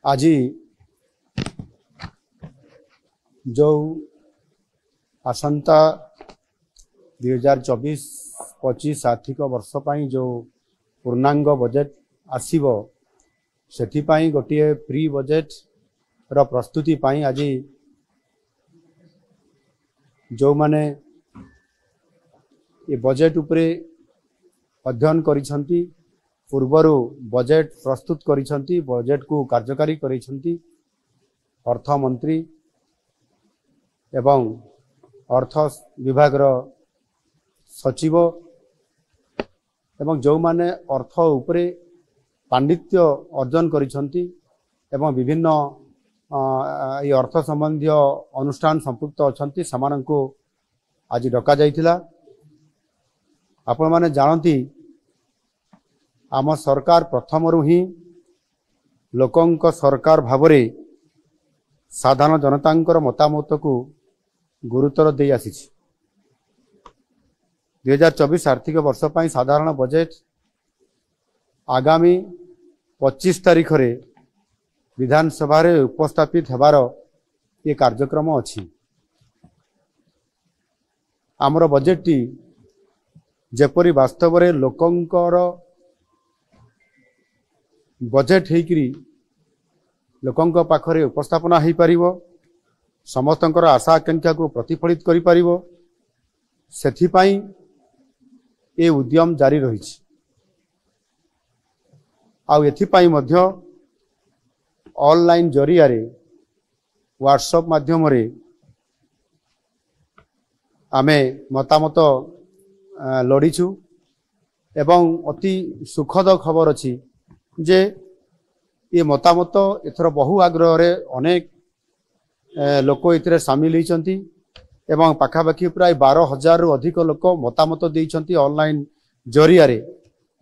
आज जो आसंता 2024-25 आर्थिक वर्ष पर जो पूर्णांग बजेट आसीबो सेथिपाई गोटे प्री बजेट रो प्रस्तुति पाई आज जो माने ये बजेट उपरे अध्ययन करिसंती पूर्वरु बजेट प्रस्तुत करिसंती बजेट को कार्यकारी करिसंती अर्थ मंत्री एवं अर्थ विभाग रो सचिव एवं जो माने अर्थ उपरे पांडित्य अर्जन करिसंती एवं विभिन्न ये अर्थ संबंधी अनुष्ठान संपुक्त अछंती समानंको आज डका जाइथिला। आपण माने जानती आम सरकार प्रथमरु ही लोकंक सरकार भावरे साधारण जनतांकर मतामत को गुरुतर दे आसी 2024 आर्थिक वर्ष पर साधारण बजेट आगामी 25 तारीख रे विधानसभा रे उपस्थापित हेबार ये कार्यक्रम अछि। आमर बजेट टी जेपरी वास्तव रे लोकंकर बजेट हेकरी लोकंक पाखरे उपस्थापना हेई परिवो समस्तंकर आशा आकांक्षा को प्रतिफलित करि परिवो सेथि पई ए उद्यम जारी रहिछि। आउ एथि पई मध्य ऑनलाइन जरिया रे व्हाट्सएप माध्यम रे आमे मतामत लड़ीछु एवं अति सुखद खबर अछि जे ये मतामत एथर बहु आग्रह रे अनेक लोक इतरे सामिल होइचंती एवं पाखापाखि प्राय 12,000 रु अधिक लोक मतामत देइचंती ऑनलाइन जरिया रे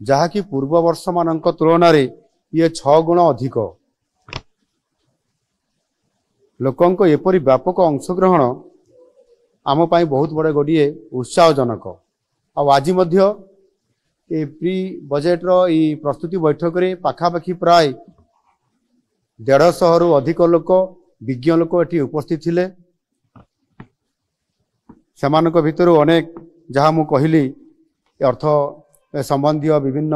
जहा कि पूर्व वर्ष मानक तुलना रे ये 6 गुण अधिक लोकंक एपरी व्यापक अंशग्रहण आम पाई बहुत बड़े गोटे उत्साहजनक। आज मध्य ए प्री बजेट रो ई प्रस्तुति बैठक रे पाखापाखि प्राय 150 रु अधिक लोक विज्ञ लोक एटी उपस्थित थिले। समानक भितर अनेक जहाँ मु कहली अर्थ संबंधी विभिन्न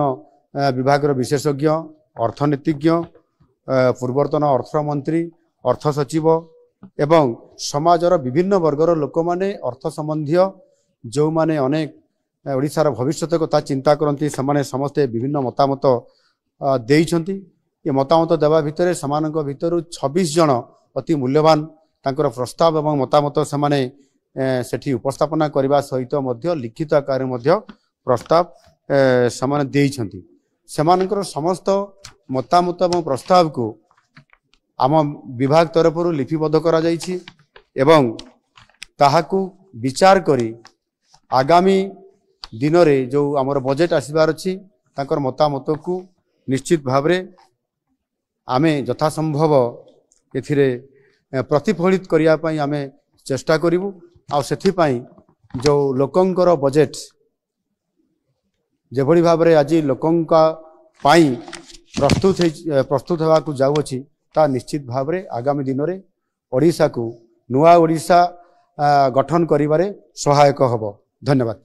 विभाग रो विशेषज्ञ अर्थनीतिज्ञ पूर्वतन अर्थ मंत्री अर्थ सचिव एवं समाजर विभिन्न वर्गर लोक माने अर्थ संबंधी जो माने अनेक ओडिशार भविष्य कथा चिंता करती समाने समस्ते विभिन्न मतामत देइछंती। ये मतामत देवा भितर समानक भितर 26 जन अति मूल्यवान तांकर प्रस्ताव एवं मतामत समाने सेठी उपस्थापना करबा सहित मध्य लिखित आकार मध्य प्रस्ताव समाने देइछंती। समानकर समस्त मतामत एवं प्रस्ताव को आम विभाग तरफ लिपिबद्ध करा जाइछि एवं ताहाकू विचार करी आगामी दिन रे जो आमर बजेट आसीबार अछि तांकर मतामत को निश्चित भावरे आमे यथासंभव एथिरे प्रतिफलित करिया पई आमे चेष्टा करिवु। आ सेथि पई जो लोकंकर बजेट जेभଳି भावरे आज लोकंका पाई प्रस्तुत हेबा को जाउ अछि ता निश्चित भावरे आगामी दिन रे ओडिसा को नुआ ओडिसा गठन करिबारे सहायक हबो। धन्यवाद।